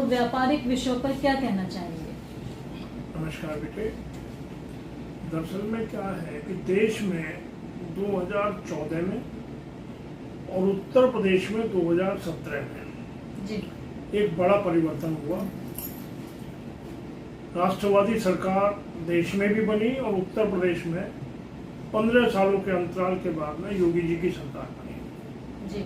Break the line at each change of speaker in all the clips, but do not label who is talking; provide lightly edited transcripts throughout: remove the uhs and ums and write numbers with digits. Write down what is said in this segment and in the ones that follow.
व्यापारिक विषयों पर क्या कहना चाहेंगे?
नमस्कार बेटे। दरअसल में क्या है कि देश में 2014 में और उत्तर प्रदेश में 2017 में
जी
एक बड़ा परिवर्तन हुआ। राष्ट्रवादी सरकार देश में भी बनी और उत्तर प्रदेश में 15 सालों के अंतराल के बाद में योगी जी की सरकार बनी।
जी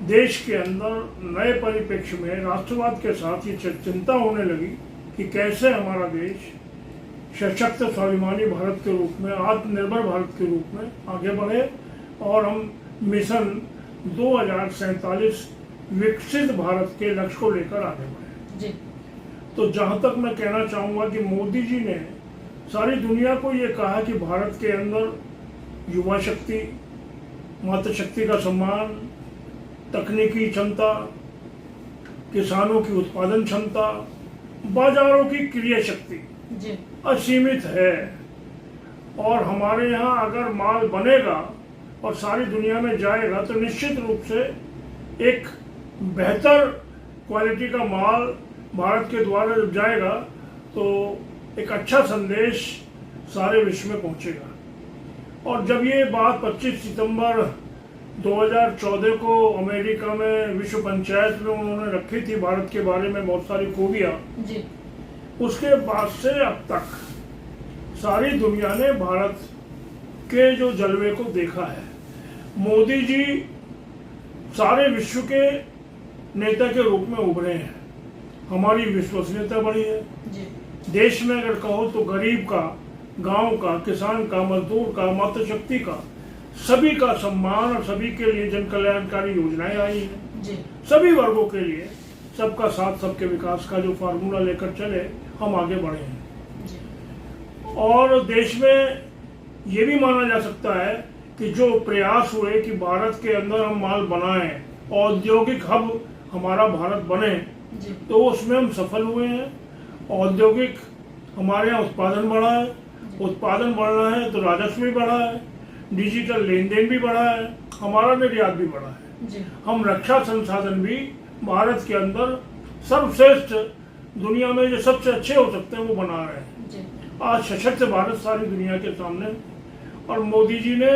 देश के अंदर नए परिप्रेक्ष्य में राष्ट्रवाद के साथ ये चिंता होने लगी कि कैसे हमारा देश सशक्त स्वाभिमानी भारत के रूप में, आत्मनिर्भर भारत के रूप में आगे बढ़े और हम मिशन 2047 विकसित भारत के लक्ष्य को लेकर आगे बढ़े।
जी
तो जहाँ तक मैं कहना चाहूँगा कि मोदी जी ने सारी दुनिया को ये कहा कि भारत के अंदर युवा शक्ति, मातृशक्ति का सम्मान, तकनीकी क्षमता, किसानों की उत्पादन क्षमता, बाजारों की क्रय शक्ति
जी
असीमित है और हमारे यहाँ अगर माल बनेगा और सारी दुनिया में जाएगा तो निश्चित रूप से एक बेहतर क्वालिटी का माल भारत के द्वारा जब जाएगा तो एक अच्छा संदेश सारे विश्व में पहुंचेगा। और जब ये बात 25 सितंबर 2014 को अमेरिका में विश्व पंचायत में उन्होंने रखी थी भारत के बारे में बहुत सारी खूबियाँ,
जी
उसके बाद से अब तक सारी दुनिया ने भारत के जो जलवे को देखा है। मोदी जी सारे विश्व के नेता के रूप में उभरे हैं। हमारी विश्वसनीयता बढ़ी है।
जी
देश में अगर कहो तो गरीब का, गांव का, किसान का, मजदूर का, मातृशक्ति का, सभी का सम्मान और सभी के लिए जन कल्याणकारी योजनाएं आई हैं।
जी
सभी वर्गों के लिए सबका साथ सबके विकास का जो फार्मूला लेकर चले हम आगे बढ़े हैं।
जी
और देश में ये भी माना जा सकता है कि जो प्रयास हुए कि भारत के अंदर हम माल बनाएं, औद्योगिक हब हमारा भारत बने,
जी
तो उसमें हम सफल हुए हैं। औद्योगिक हमारे यहाँ उत्पादन बढ़ा है, उत्पादन बढ़ रहा है तो राजस्व भी बढ़ा है, डिजिटल लेन देन भी बढ़ा है, हमारा निर्यात भी बढ़ा है।
जी
हम रक्षा संसाधन भी भारत के अंदर सर्वश्रेष्ठ, दुनिया में जो सबसे अच्छे हो सकते हैं वो बना रहे हैं।
जी
आज सशक्त भारत सारी दुनिया के सामने। और मोदी जी ने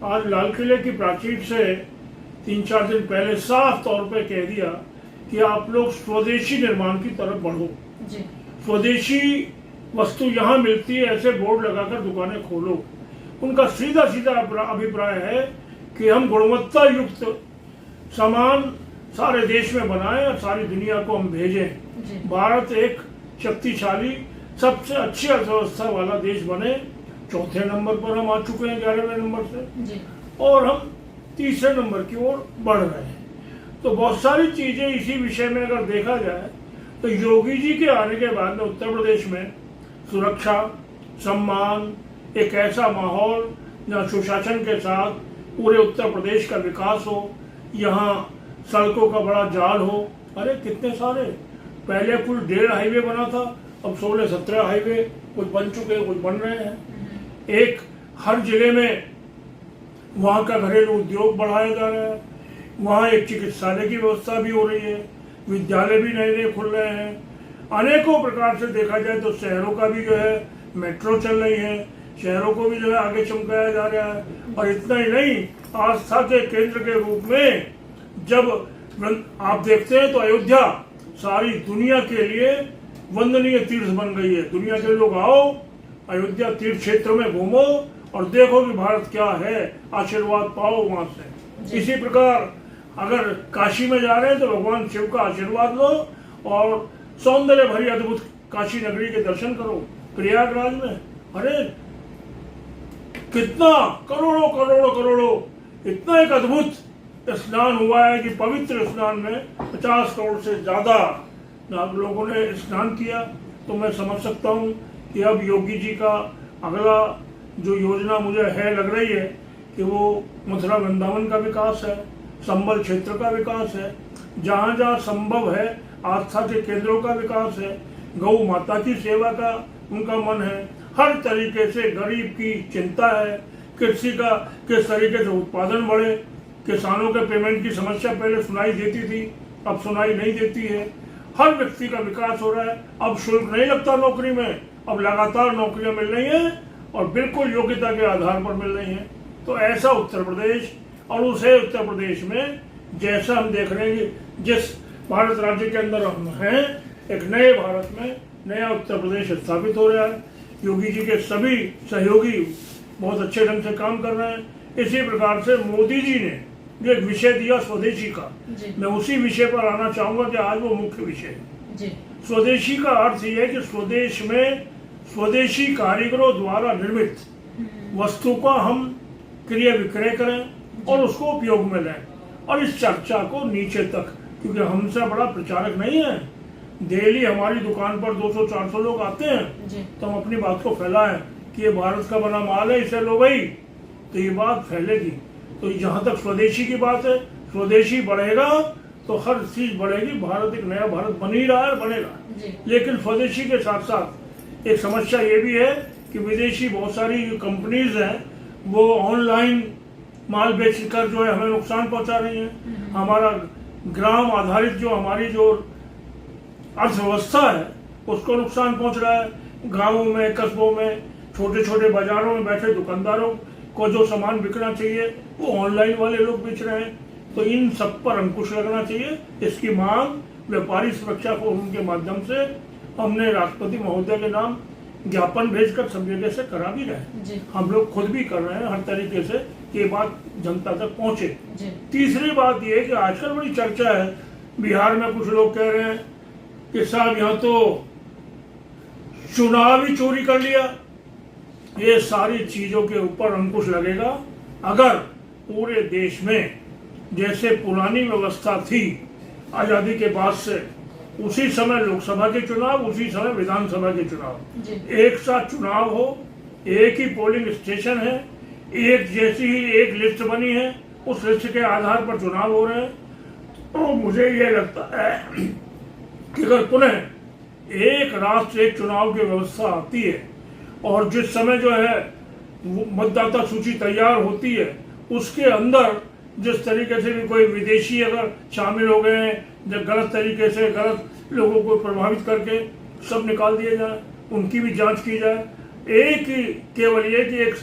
आज लाल किले की प्राचीर से 3-4 दिन पहले साफ तौर पे कह दिया कि आप लोग स्वदेशी निर्माण की तरफ बढ़ो।
जी
स्वदेशी वस्तु यहाँ मिलती है, ऐसे बोर्ड लगाकर दुकानें खोलो। उनका सीधा सीधा अभिप्राय है कि हम गुणवत्ता युक्त सामान सारे देश में बनाएं और सारी दुनिया को हम भेजें।
जी
भारत एक शक्तिशाली, सबसे अच्छी अर्थव्यवस्था वाला देश बने। चौथे नंबर पर हम आ चुके हैं 11वें नंबर से,
जी
और हम तीसरे नंबर की ओर बढ़ रहे हैं। तो बहुत सारी चीजें इसी विषय में अगर देखा जाए तो योगी जी के आने के बाद में उत्तर प्रदेश में सुरक्षा, सम्मान, एक ऐसा माहौल जहाँ सुशासन के साथ पूरे उत्तर प्रदेश का विकास हो, यहाँ सड़कों का बड़ा जाल हो। अरे कितने सारे, पहले कुल 1.5 हाईवे बना था, अब 16-17 हाईवे कुछ बन चुके हैं, कुछ बन रहे हैं। एक हर जिले में वहाँ का घरेलू उद्योग बढ़ाया जा रहा है, वहाँ एक चिकित्सालय की व्यवस्था भी हो रही है, विद्यालय भी नए नए खुल रहे हैं। अनेकों प्रकार से देखा जाए तो शहरों का भी जो है मेट्रो चल रही है, शहरों को भी जो है आगे चमकाया जा रहा है। और इतना ही नहीं, आस्था के केंद्र के रूप में जब आप देखते हैं तो अयोध्या सारी दुनिया के लिए वंदनीय तीर्थ बन गई है। दुनिया के लोग आओ, अयोध्या तीर्थ क्षेत्र में घूमो और देखो कि भारत क्या है, आशीर्वाद पाओ वहां से। इसी प्रकार अगर काशी में जा रहे हैं तो भगवान शिव का आशीर्वाद लो और सौंदर्य भरी अद्भुत काशी नगरी के दर्शन करो। प्रयागराज में अरे कितना करोड़ों करोड़ों करोड़ों, इतना एक अद्भुत स्नान हुआ है कि पवित्र स्नान में 50 करोड़ से ज्यादा लोगों ने स्नान किया। तो मैं समझ सकता हूँ कि अब योगी जी का अगला जो योजना मुझे है लग रही है कि वो मथुरा वृंदावन का विकास है, संबल क्षेत्र का विकास है, जहाँ जहाँ संभव है आस्था के केंद्रों का विकास है, गौ माता की सेवा का उनका मन है, हर तरीके से गरीब की चिंता है, कृषि का किस तरीके से उत्पादन बढ़े। किसानों के पेमेंट की समस्या पहले सुनाई देती थी, अब सुनाई नहीं देती है। हर व्यक्ति का विकास हो रहा है। अब शुल्क नहीं लगता नौकरी में, अब लगातार नौकरियां मिल रही हैं और बिल्कुल योग्यता के आधार पर मिल रही हैं। तो ऐसा उत्तर प्रदेश, और उसे उत्तर प्रदेश में जैसा हम देख रहे हैं कि जिस भारत राज्य के अंदर हम हैं, एक नए भारत में नया उत्तर प्रदेश स्थापित हो रहा है। योगी जी के सभी सहयोगी बहुत अच्छे ढंग से काम कर रहे हैं। इसी प्रकार से मोदी जी ने जो एक विषय दिया स्वदेशी का, मैं उसी विषय पर आना चाहूंगा कि आज वो मुख्य विषय है। स्वदेशी का अर्थ ये है कि स्वदेश में स्वदेशी कारीगरों द्वारा निर्मित वस्तु का हम क्रय विक्रय करें और उसको उपयोग में लें, और इस चर्चा को नीचे तक, क्योंकि हमसे बड़ा प्रचारक नहीं है, डेली हमारी दुकान पर 200-400 लोग आते हैं, तो हम अपनी बात को फैलाएं कि ये भारत का बना माल है, इसे लो भाई, तो ये बात फैलेगी। तो जहाँ तक स्वदेशी की बात है, स्वदेशी बढ़ेगा तो हर चीज बढ़ेगी। भारत एक नया भारत बन ही रहा है, बनेगा। लेकिन स्वदेशी के साथ साथ एक समस्या ये भी है कि विदेशी बहुत सारी कंपनीज हैं, वो ऑनलाइन माल बेचकर जो है हमें नुकसान पहुंचा रही हैं। हमारा ग्राम आधारित जो हमारी जो अर्थव्यवस्था है उसको नुकसान पहुंच रहा है। गांवों में, कस्बों में, छोटे छोटे बाजारों में बैठे दुकानदारों को जो सामान बिकना चाहिए वो ऑनलाइन वाले लोग बेच रहे हैं। तो इन सब पर अंकुश लगना चाहिए। इसकी मांग व्यापारी सुरक्षा फोरम के माध्यम से हमने राष्ट्रपति महोदय के नाम ज्ञापन भेजकर सब जगह से करा भी रहे हैं। हम लोग खुद भी कर रहे हैं हर तरीके से कि ये बात जनता तक पहुंचे। तीसरी बात ये है कि आजकल बड़ी चर्चा है, बिहार में कुछ लोग कह रहे हैं कि साहब यहाँ तो चुनाव ही चोरी कर लिया। ये सारी चीजों के ऊपर अंकुश लगेगा अगर पूरे देश में जैसे पुरानी व्यवस्था थी आजादी के बाद से, उसी समय लोकसभा के चुनाव, उसी समय विधानसभा के चुनाव, एक साथ चुनाव हो, एक ही पोलिंग स्टेशन है, एक जैसी ही एक लिस्ट बनी है, उस लिस्ट के आधार पर चुनाव हो रहे हैं। तो मुझे ये लगता है कि अगर पुनः एक राष्ट्र एक चुनाव की व्यवस्था आती है और जिस समय जो है मतदाता सूची तैयार होती है उसके अंदर जिस तरीके से भी कोई विदेशी अगर शामिल हो गए हैं, जब गलत तरीके से गलत लोगों को प्रभावित करके सब निकाल दिए जाए, उनकी भी जांच की जाए। एक ही केवल ये कि एक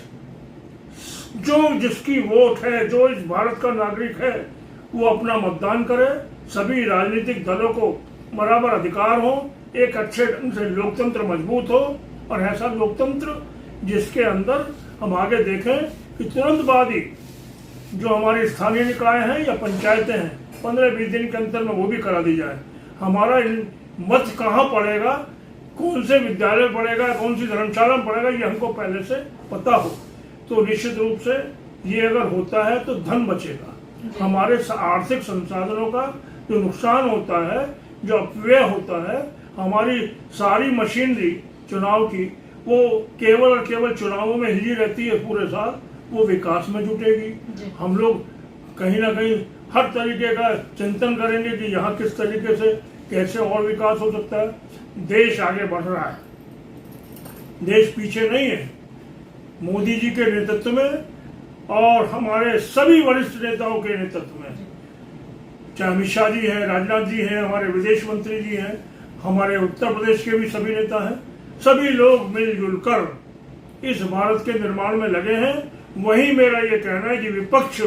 जो जिसकी वोट है, जो इस भारत का नागरिक है, वो अपना मतदान करे। सभी राजनीतिक दलों को बराबर अधिकार हो, एक अच्छे ढंग से लोकतंत्र मजबूत हो, और ऐसा लोकतंत्र जिसके अंदर हम आगे देखें कि तुरंत बाद ही जो हमारे स्थानीय निकाय हैं या पंचायतें हैं 15-20 दिन के अंतर में वो भी करा दी जाए। हमारा मत कहाँ पड़ेगा, कौन से विद्यालय पड़ेगा, कौन सी धर्मशाला में पड़ेगा, ये हमको पहले से पता हो तो निश्चित रूप से ये अगर होता है तो धन बचेगा। हमारे आर्थिक संसाधनों का जो नुकसान होता है, जो अपव्यय होता है, हमारी सारी मशीनरी चुनाव की वो केवल और केवल चुनावों में हिली रहती है पूरे साल, वो विकास में जुटेगी। हम लोग कहीं ना कहीं हर तरीके का चिंतन करेंगे कि यहाँ किस तरीके से कैसे और विकास हो सकता है। देश आगे बढ़ रहा है, देश पीछे नहीं है। मोदी जी के नेतृत्व में और हमारे सभी वरिष्ठ नेताओं के नेतृत्व में, चाहे अमित शाह जी हैं, राजनाथ जी हैं, हमारे विदेश मंत्री जी हैं, हमारे उत्तर प्रदेश के भी सभी नेता हैं, सभी लोग मिलजुल कर इस भारत के निर्माण में लगे हैं। वही मेरा ये कहना है कि विपक्ष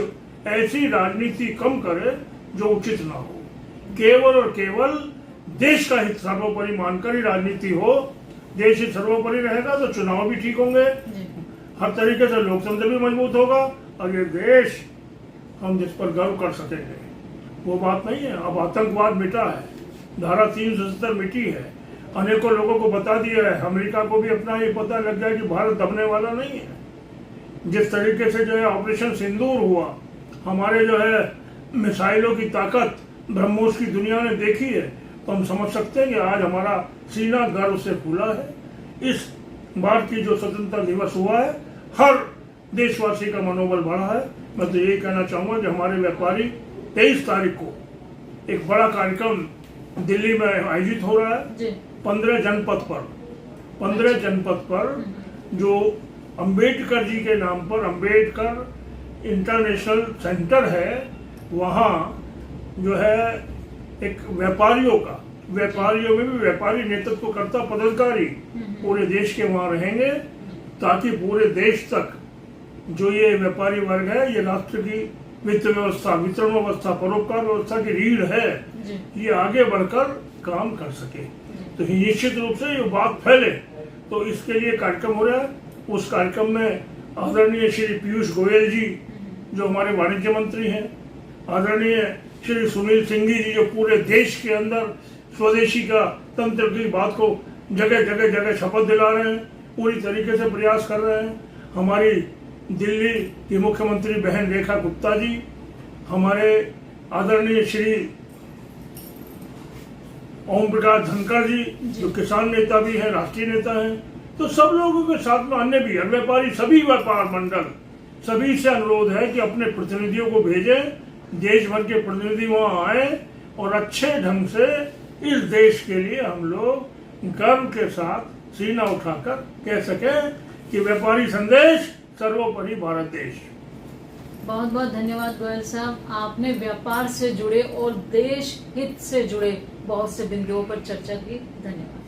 ऐसी राजनीति कम करे जो उचित ना हो। केवल और केवल देश का हित सर्वोपरि मानकर ही राजनीति हो। देश ही सर्वोपरि रहेगा तो चुनाव भी ठीक होंगे, हर तरीके से लोकतंत्र भी मजबूत होगा, और ये देश हम जिस पर गर्व कर सकेंगे। वो बात नहीं है। अब आतंकवाद मिटा है, धारा 370 मिटी है, अनेकों लोगों को बता दिया है। अमेरिका को भी अपना ये पता लग गया कि भारत दबने वाला नहीं है। जिस तरीके से जो है ऑपरेशन सिंदूर हुआ, हमारे जो है मिसाइलों की ताकत ब्रह्मोस की दुनिया ने देखी है, तो हम समझ सकते हैं कि आज हमारा सीना गर्व से फूला है। इस बार की जो स्वतंत्रता दिवस हुआ है, हर देशवासी का मनोबल बढ़ा है। मैं तो यही कहना चाहूँगा कि हमारे व्यापारी 23 तारीख को एक बड़ा कार्यक्रम दिल्ली में आयोजित हो रहा है। 15 जनपद पर जो अंबेडकर जी के नाम पर अंबेडकर इंटरनेशनल सेंटर है, वहाँ जो है एक व्यापारियों का व्यापारियों में भी व्यापारी नेतृत्वकर्ता पदाधिकारी पूरे देश के वहाँ रहेंगे, ताकि पूरे देश तक जो ये व्यापारी वर्ग है, ये राष्ट्र की वित्त व्यवस्था, वितरण व्यवस्था, परोपकार व्यवस्था की रीढ़ है, ये आगे बढ़कर काम कर सके। तो निश्चित रूप से ये बात फैले, तो इसके लिए कार्यक्रम हो रहा है। उस कार्यक्रम में आदरणीय श्री पीयूष गोयल जी जो हमारे वाणिज्य मंत्री हैं, आदरणीय श्री सुनील सिंघी जी जो पूरे देश के अंदर स्वदेशी का तंत्र की बात को जगह जगह जगह शपथ दिला रहे हैं, पूरी तरीके से प्रयास कर रहे हैं, हमारी दिल्ली की मुख्यमंत्री बहन रेखा गुप्ता जी, हमारे आदरणीय श्री ओम प्रकाश धनखड़ जी जो किसान नेता भी हैं, राष्ट्रीय नेता हैं, तो सब लोगों के साथ में अन्य भी व्यापारी, सभी व्यापार मंडल, सभी से अनुरोध है कि अपने प्रतिनिधियों को भेजें, देश भर के प्रतिनिधि वहाँ आए और अच्छे ढंग से इस देश के लिए हम लोग गर्व के साथ सीना उठाकर कह सकें कि व्यापारी संदेश सर्वोपरि भारत देश।
बहुत बहुत धन्यवाद गोयल साहब, आपने व्यापार से जुड़े और देश हित से जुड़े बहुत से बिंदुओं पर चर्चा की। धन्यवाद।